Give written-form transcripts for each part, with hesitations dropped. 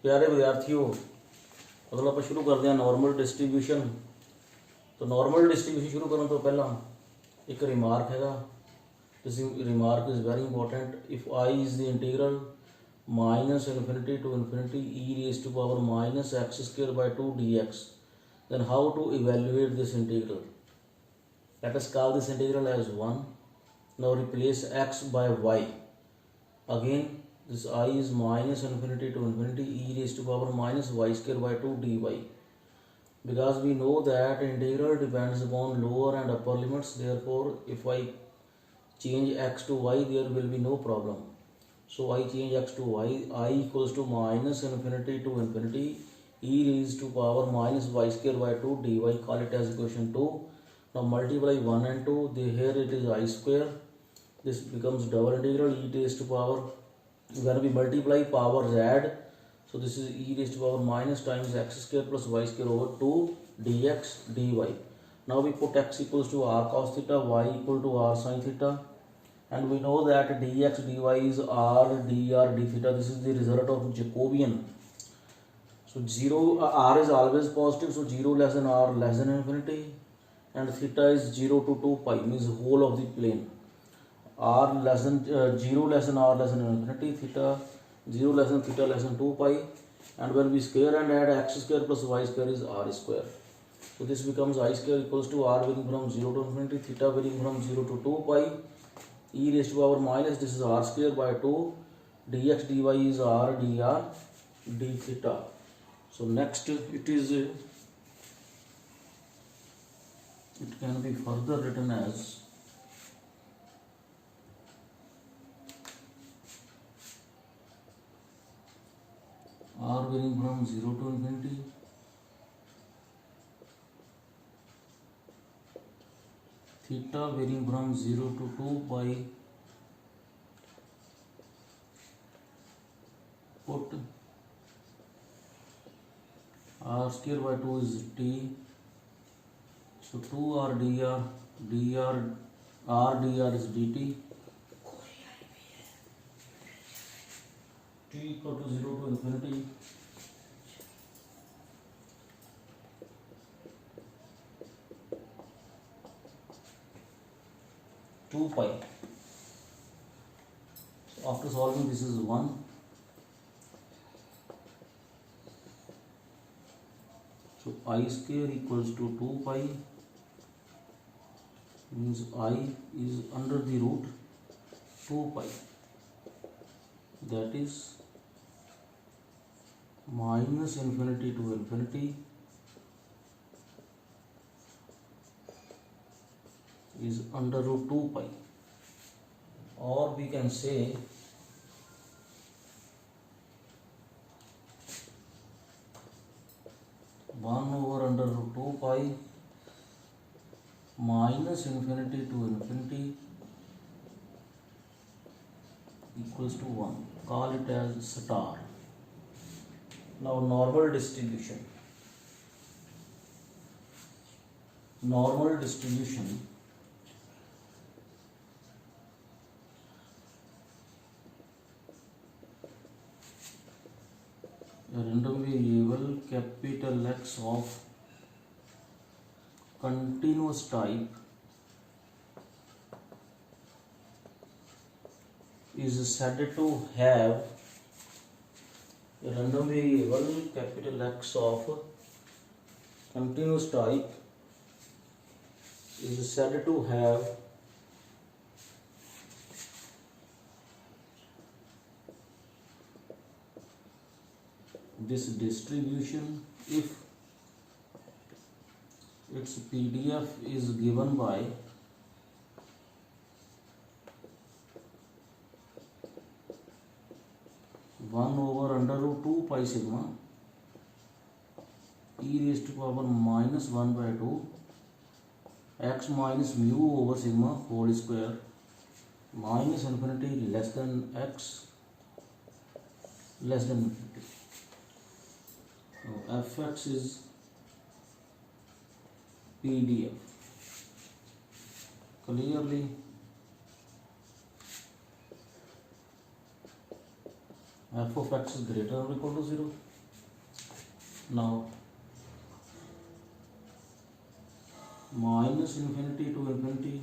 प्यारे विद्यार्थियों, मतलब ਆਪਾਂ ਸ਼ੁਰੂ ਕਰਦੇ ਹਾਂ ਨਾਰਮਲ ਡਿਸਟ੍ਰੀਬਿਊਸ਼ਨ। तो नॉर्मल डिस्ट्रीब्यूशन शुरू करने तो पहला एक रिमार्क हैगा। This remark is very important. If I is the integral minus infinity to infinity e raise to power minus x square by 2 dx, then how to evaluate this integral? Let us call this integral as 1. Now replace x by y. Again this I is minus infinity to infinity e raised to power minus y square by 2 dy. Because we know that integral depends upon lower and upper limits, therefore if I change x to y there will be no problem. So I change x to y, I equals to minus infinity to infinity e raised to power minus y square by 2 dy, call it as equation 2. Now multiply 1 and 2, here it is I square, this becomes double integral e raised to power, when we multiply powers add, so this is e raised to power minus times x square plus y square over 2 dx dy. Now we put x equals to r cos theta, y equal to r sin theta, and we know that dx dy is r dr d theta. This is the result of Jacobian. So 0 r is always positive, so 0 less than r less than infinity, and theta is 0 to 2 pi, means whole of the plane. R less than 0 less than r less than infinity, theta 0 less than theta less than 2 pi, and when we square and add x square plus y square is r square. So this becomes I square equals to r varying from 0 to infinity, theta varying from 0 to 2 pi, e raised to power minus, this is r square by 2, dx dy is r dr d theta. So next it can be further written as r varying from 0 to infinity, theta varying from 0 to 2 pi, put r square by 2 is t, so 2r dr r dr is dt, t equal to 0 to infinity, two pi. So after solving this is 1. So I square equals to 2 pi, means I is under the root 2 pi, that is minus infinity to infinity is under root 2 pi, or we can say one over under root 2 pi minus infinity to infinity equals to 1. Call it as star. Now normal distribution. Normal distribution a random variable capital X of continuous type is said to have a random variable capital X of continuous type is said to have this distribution if its PDF is given by one over under root 2 pi sigma e raised to power minus 1 by 2 x minus mu over sigma whole square minus infinity less than x less than infinity. Now fx is PDF. Clearly f of x is greater or equal to 0. Now minus infinity to infinity,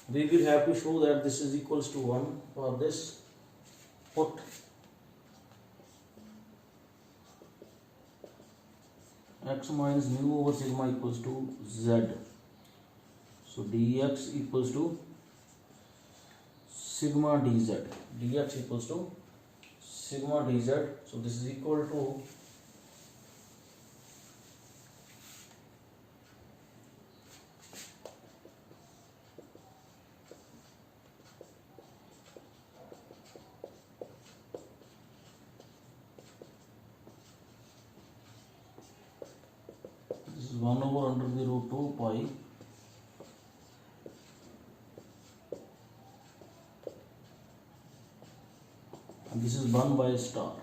we will have to show that this is equals to 1. For this, put x minus mu over sigma equals to z. So dx equals to sigma dz. Dx equals to sigma dz. So this is equal to this is 1 over under the root 2 pi and this is 1 by star.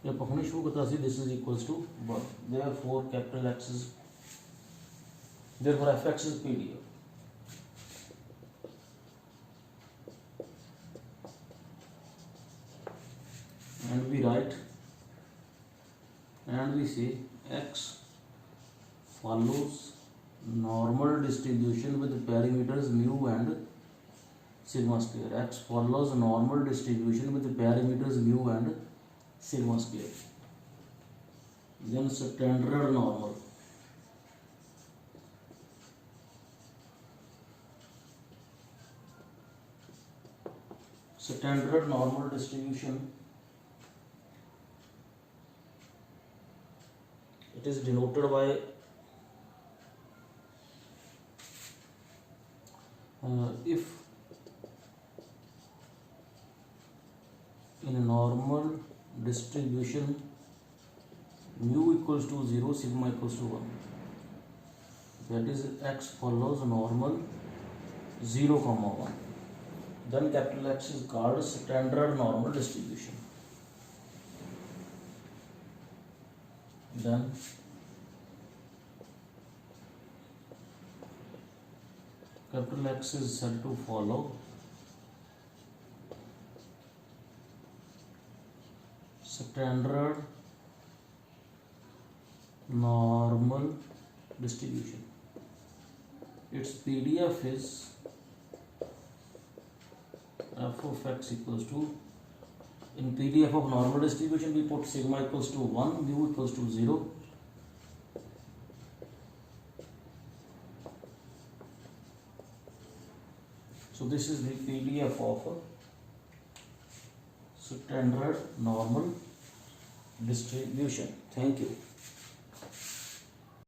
जब पकड़नी शुरू करता है this is equals to 1. Therefore capital X is, therefore fx is PDF. And we write and we say x follows normal distribution with parameters mu and sigma square. X follows normal distribution with parameters mu and sigma square. Then standard normal. Standard normal distribution, it is denoted by if in a normal distribution mu equals to 0, sigma equals to 1, that is x follows normal 0, 1, then capital X is called standard normal distribution. Then capital X is said to follow standard normal distribution. Its PDF is f of x equals to, in PDF of normal distribution we put sigma equals to 1, mu equals to 0. So this is the PDF of standard normal distribution. Thank you.